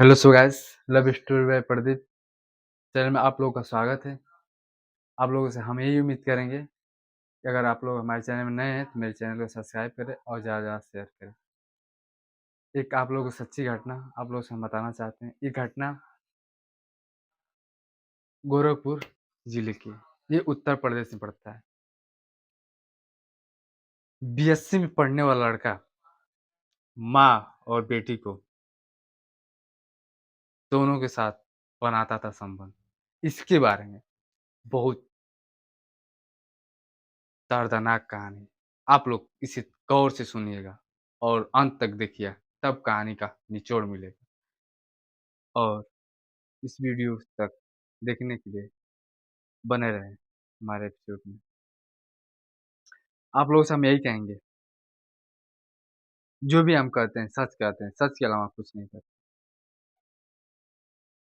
Hello so guys, love story by Pradeep channel में आप लोगों का स्वागत है। आप लोगों से हम यही उम्मीद करेंगे कि अगर आप लोग हमारे चैनल में नए हैं तो मेरे चैनल को सब्सक्राइब करें और ज़्यादा से ज़्यादा शेयर करें। एक आप लोगों को सच्ची घटना आप लोगों से हम बताना चाहते हैं। ये घटना गोरखपुर जिले की है। ये उत्तर प्रदेश में पड़ता है। बीएससी में पढ़ने वाला लड़का माँ और बेटी को दोनों के साथ बनाता था संबंध। इसके बारे में बहुत दर्दनाक कहानी। आप लोग इसे गौर से सुनिएगा और अंत तक देखिए, तब कहानी का निचोड़ मिलेगा। और इस वीडियो तक देखने के लिए बने रहें हमारे एपिसोड में। आप लोगों से हम यही कहेंगे, जो भी हम कहते हैं, सच के अलावा कुछ नहीं करते।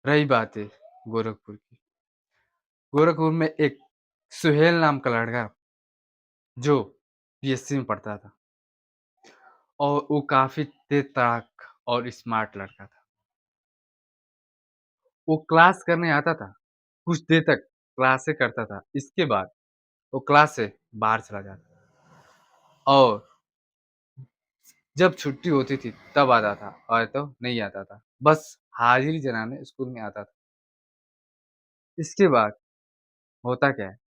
रही बात है गोरखपुर की, गोरखपुर में एक सुहेल नाम का लड़का जो बीएससी में पढ़ता था और वो काफ़ी तेज तड़ाक और स्मार्ट लड़का था। वो क्लास करने आता था, कुछ देर तक क्लासें करता था, इसके बाद वो क्लास से बाहर चला जाता और जब छुट्टी होती थी तब आता था और तो नहीं आता था। बस हाज़िरी जनाने स्कूल में आता था। इसके बाद होता क्या है,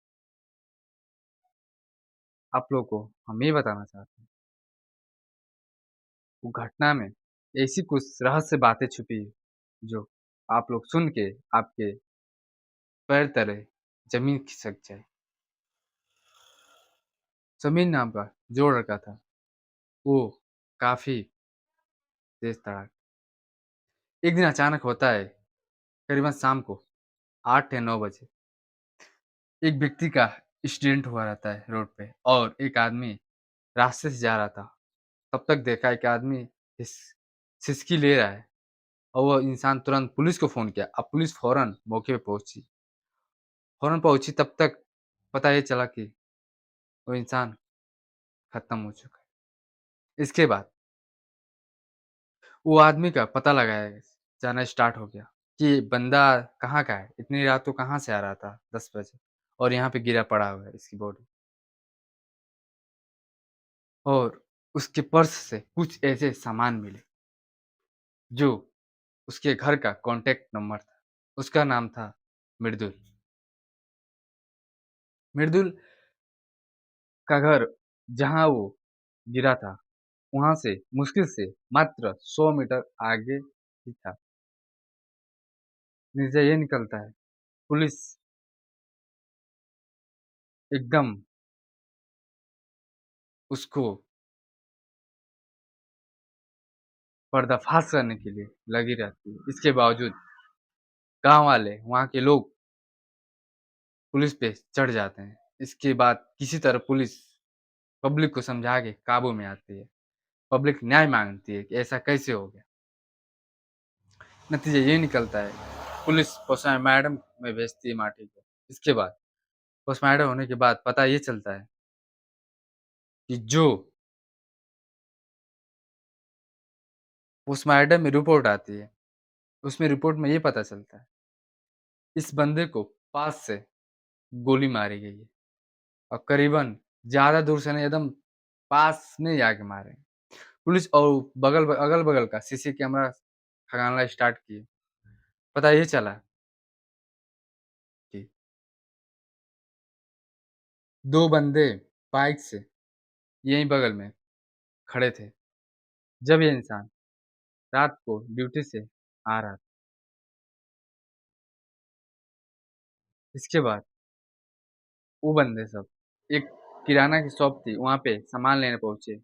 आप लोग को हम ये बताना चाहते हैं। वो घटना में ऐसी कुछ रहस्य बातें छुपी है, जो आप लोग सुन के आपके पैर तले ज़मीन खिसक जाए। समीर नाम का जो लड़का था, वो काफ़ी तेज़ तड़ाक। एक दिन अचानक होता है, करीबन शाम को 8 या 9 बजे, एक व्यक्ति का एक्सीडेंट हुआ रहता है रोड पे और एक आदमी रास्ते से जा रहा था। तब तक देखा एक आदमी हिस सिसकी ले रहा है और वो इंसान तुरंत पुलिस को फ़ोन किया। अब पुलिस फ़ौरन मौके पे पहुँची। फ़ौरन पहुँची तब तक पता ये चला कि वो इंसान खत्म हो चुका है। इसके बाद वो आदमी का पता लगाया जाना स्टार्ट हो गया कि बंदा कहाँ का है? इतनी रात को कहाँ से आ रहा था 10 बजे और यहाँ पे गिरा पड़ा हुआ है इसकी बॉडी। और उसके पर्स से कुछ ऐसे सामान मिले, जो उसके घर का कॉन्टैक्ट नंबर था। उसका नाम था मृदुल। मृदुल का घर जहाँ वो गिरा था, वहाँ से मुश्किल से मात्र 100 मीटर आगे ही था। नतीजा ये निकलता है, पुलिस एकदम उसको पर्दाफ़ाश करने के लिए लगी रहती है। इसके बावजूद गाँव वाले, वहाँ के लोग पुलिस पे चढ़ जाते हैं। इसके बाद किसी तरह पुलिस पब्लिक को समझा के काबू में आती है। पब्लिक न्याय माँगती है कि ऐसा कैसे हो गया? नतीजा ये निकलता है, पुलिस पोस्टमार्टम में भेजती है माटी को। इसके बाद पोस्टमार्टम होने के बाद पता ये चलता है कि जो पोस्टमार्टम में रिपोर्ट आती है, उसमें रिपोर्ट में ये पता चलता है, इस बंदे को पास से गोली मारी गई है और करीबन ज़्यादा दूर से नहीं, एकदम पास में जाके मारे हैं। पुलिस और अगल-बगल का सीसी कैमरा खंगालना स्टार्ट किए। पता ये चला कि 2 बंदे बाइक से यहीं बगल में खड़े थे, जब ये इंसान रात को ड्यूटी से आ रहा था। इसके बाद वो बंदे सब एक किराना की शॉप थी, वहाँ पे सामान लेने पहुँचे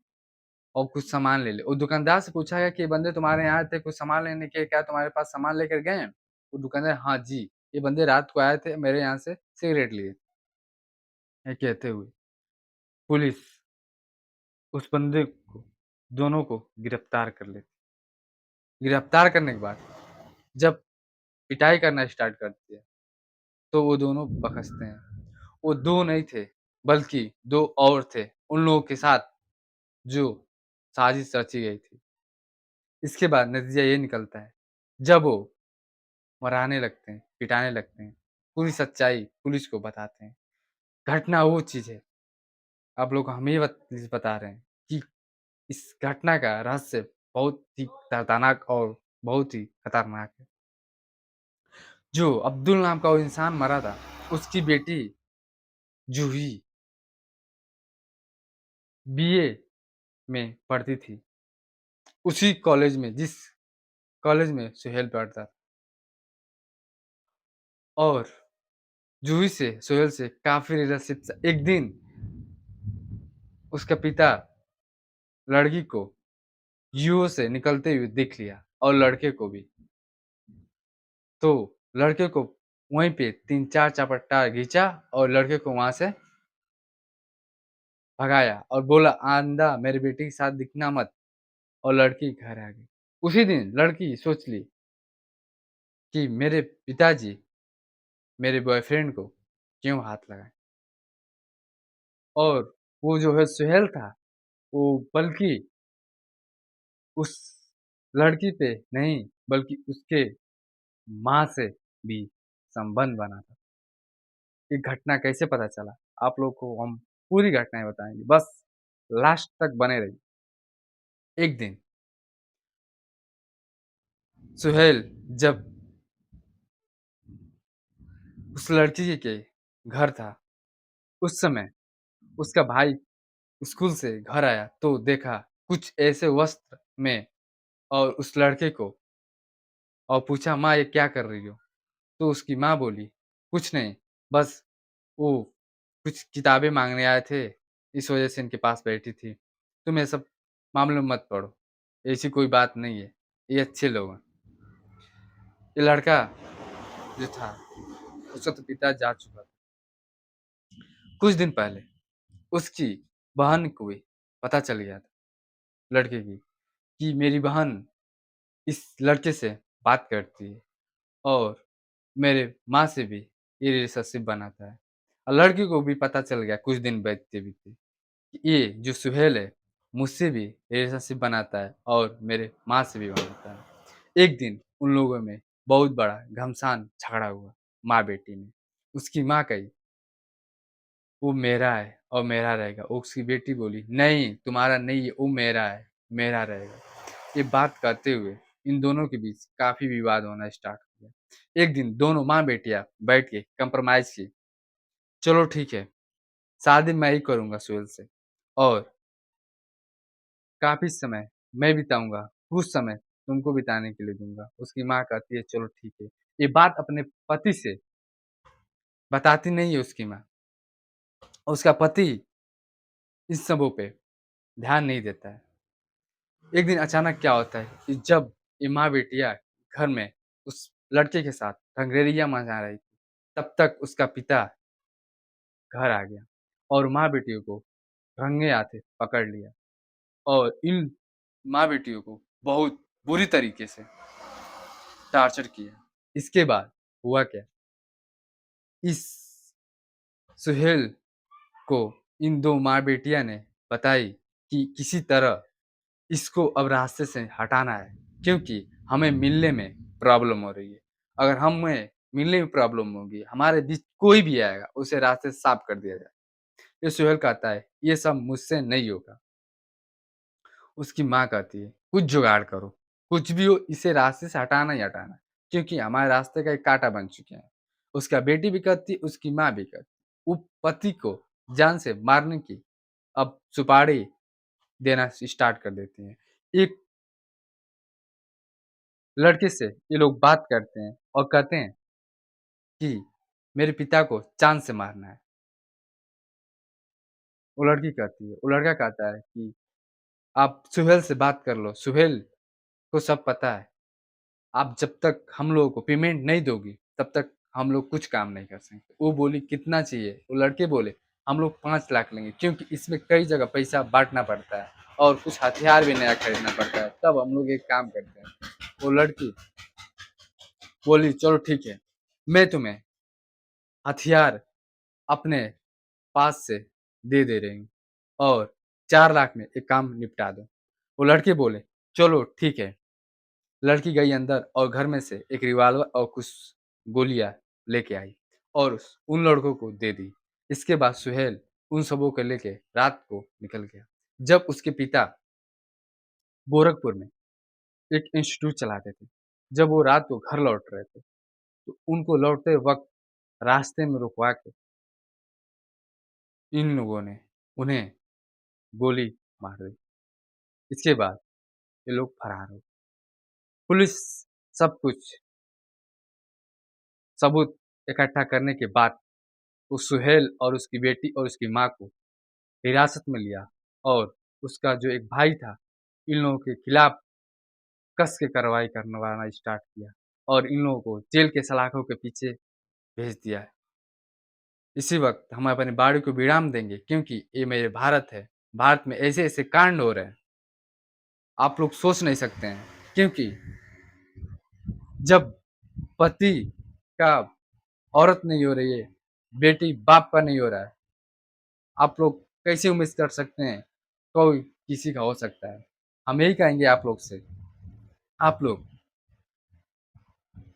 और कुछ सामान ले ले। वो दुकानदार से पूछा गया कि ये बंदे तुम्हारे यहाँ आए थे कुछ सामान लेने के, क्या तुम्हारे पास सामान लेकर गए हैं? वो दुकानदार, हाँ जी, ये बंदे रात को आए थे मेरे यहाँ से सिगरेट लिए। ये कहते हुए पुलिस उस बंदे को दोनों को गिरफ्तार कर लेती। गिरफ्तार करने के बाद जब पिटाई करना स्टार्ट करती है, तो वो दोनों बकसते हैं। वो 2 नहीं थे, बल्कि 2 और थे, उन लोगों के साथ जो साजिश रची गई थी। इसके बाद नतीजा ये निकलता है, जब वो मराने लगते हैं, पिटाने लगते हैं, पूरी सच्चाई पुलिस को बताते हैं। घटना वो चीज़ है, आप लोग को हम ये बता रहे हैं कि इस घटना का रहस्य बहुत ही दर्दनाक और बहुत ही खतरनाक है। जो अब्दुल नाम का वो इंसान मरा था, उसकी बेटी जूही बीए में पढ़ती थी, उसी कॉलेज में जिस कॉलेज में सुहेल पढ़ता था और जूही से सुहेल से काफ़ी रिलेशनशिप था। एक दिन उसका पिता लड़की को यूओ से निकलते हुए देख लिया और लड़के को भी। तो लड़के को वहीं पे 3-4 चपट्टा घिंचा और लड़के को वहाँ से भगाया और बोला, "आइंदा मेरी बेटी के साथ दिखना मत।" और लड़की घर आ गई। उसी दिन लड़की सोच ली कि मेरे पिताजी मेरे बॉयफ्रेंड को क्यों हाथ लगाए और वो जो है सुहेल था, वो बल्कि उस लड़की पे नहीं, बल्कि उसके माँ से भी संबंध बना था। ये घटना कैसे पता चला? आप लोग को हम पूरी घटनाएँ बताएँगे, बस लास्ट तक बने रहिए। एक दिन सुहेल जब उस लड़की के घर था, उस समय उसका भाई स्कूल से घर आया तो देखा कुछ ऐसे वस्त्र में और उस लड़के को और पूछा, "माँ ये क्या कर रही हो?" तो उसकी माँ बोली, "कुछ नहीं, बस वो कुछ किताबें माँगने आए थे, इस वजह से इनके पास बैठी थी। तुम ये सब मामलों में मत पड़ो, ऐसी कोई बात नहीं है, ये अच्छे लोग हैं।" ये लड़का जो था, उसका तो पिता जा चुका था। कुछ दिन पहले उसकी बहन को भी पता चल गया था, लड़के की, कि मेरी बहन इस लड़के से बात करती है और मेरे माँ से भी ये रिलेशनशिप बनाता है। और लड़की को भी पता चल गया कुछ दिन बीतते-बीते कि ये जो सुहेल है, मुझसे भी रिलेशनशिप बनाता है और मेरे माँ से भी बनाता है। एक दिन उन लोगों में बहुत बड़ा घमासान झगड़ा हुआ, माँ-बेटी में। उसकी माँ कही, "वो मेरा है और मेरा रहेगा।" उसकी बेटी बोली, "नहीं, तुम्हारा नहीं है, वो मेरा है, मेरा रहेगा।" ये बात कहते हुए इन दोनों के बीच काफ़ी विवाद होना स्टार्ट हो गया। एक दिन दोनों माँ-बेटियाँ बैठ के कंप्रोमाइज़ की, चलो ठीक है, शादी मैं ही करूँगा सुहेल से और काफ़ी समय मैं बिताऊँगा, कुछ समय तुमको बिताने के लिए दूँगा। उसकी माँ कहती है चलो ठीक है। ये बात अपने पति से बताती नहीं है उसकी माँ। उसका पति इन सबों पे ध्यान नहीं देता है। एक दिन अचानक क्या होता है कि जब ये माँ-बेटियाँ घर में उस लड़के के साथ रंगरेलियाँ मना रही थी, तब तक उसका पिता घर आ गया और माँ-बेटियों को रंगे हाथे पकड़ लिया और इन माँ-बेटियों को बहुत बुरी तरीके से टॉर्चर किया। इसके बाद हुआ क्या, इस सुहेल को इन 2 माँ-बेटियाँ ने बताई कि किसी तरह इसको अब रास्ते से हटाना है, क्योंकि हमें मिलने में प्रॉब्लम हो रही है। अगर हमें मिलने में प्रॉब्लम होगी, हमारे बीच कोई भी आएगा, उसे रास्ते से साफ कर दिया जाए। ये सुहेल कहता है, "ये सब मुझसे नहीं होगा।" उसकी माँ कहती है, "कुछ जुगाड़ करो, कुछ भी हो इसे रास्ते से हटाना ही हटाना है, क्योंकि हमारे रास्ते का एक काँटा बन चुके हैं।" उसका बेटी भी कहती है, उसकी माँ भी कहती है। वो पति को जान से मारने की अब सुपारी देना स्टार्ट कर देती हैं। एक लड़के से ये लोग बात करते हैं और कहते हैं कि मेरे पिता को चाँद से मारना है। वो लड़की कहती है, वो लड़का कहता है कि आप सुहेल से बात कर लो, सुहेल को सब पता है। आप जब तक हम लोगों को पेमेंट नहीं दोगी, तब तक हम लोग कुछ काम नहीं कर सकते। वो बोली कितना चाहिए? वो लड़के बोले हम लोग 5 लाख लेंगे, क्योंकि इसमें कई जगह पैसा बाँटना पड़ता है और कुछ हथियार भी नया खरीदना पड़ता है, तब हम लोग एक काम करते हैं। वो लड़की बोली चलो ठीक है, मैं तुम्हें हथियार अपने पास से दे रही हूँ और 4 लाख में ये काम निपटा दो। वो लड़के बोले चलो ठीक है, लड़की गई अंदर और घर में से एक रिवॉल्वर और कुछ गोलियां लेके आई और उन लड़कों को दे दी। इसके बाद सुहेल उन सबों को लेके रात को निकल गया। जब उसके पिता गोरखपुर में एक इंस्टीट्यूट चलाते थे, जब वो रात को घर लौट रहे थे, तो उनको लौटते वक्त रास्ते में रुकवा के इन लोगों ने उन्हें गोली मार दी। इसके बाद ये लोग फरार हो गए। पुलिस सब कुछ सबूत इकट्ठा करने के बाद उस सुहेल और उसकी बेटी और उसकी माँ को हिरासत में लिया और उसका जो एक भाई था, इन लोगों के खिलाफ कस के कार्रवाई करवाना स्टार्ट किया और इन लोगों को जेल के सलाखों के पीछे भेज दिया है। इसी वक्त हम अपनी बाड़ी को विराम देंगे क्योंकि ये मेरे भारत है। भारत में ऐसे-ऐसे कांड हो रहे हैं, आप लोग सोच नहीं सकते हैं। क्योंकि जब पति का औरत नहीं हो रही है, बेटी बाप का नहीं हो रहा है, आप लोग कैसे उम्मीद कर सकते हैं कोई किसी का हो सकता है। हम यही कहेंगे आप लोग से, आप लोग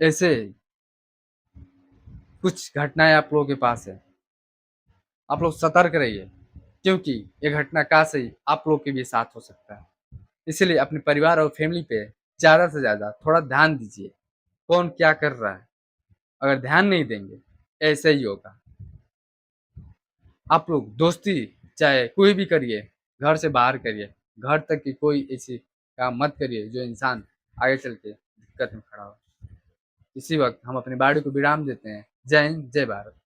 ऐसे कुछ घटनाएँ आप लोगों के पास है, आप लोग सतर्क रहिए क्योंकि ये घटना का सही आप लोग के भी साथ हो सकता है। इसलिए अपने परिवार और फैमिली पे ज़्यादा से ज़्यादा थोड़ा ध्यान दीजिए, कौन क्या कर रहा है। अगर ध्यान नहीं देंगे, ऐसे ही होगा। आप लोग दोस्ती चाहे कोई भी करिए, घर से बाहर करिए, घर तक की कोई ऐसी काम मत करिए जो इंसान आगे चल के दिक्कत में खड़ा हो। इसी वक्त हम अपनी बाड़ी को विराम देते हैं। जय हिंद, जय भारत।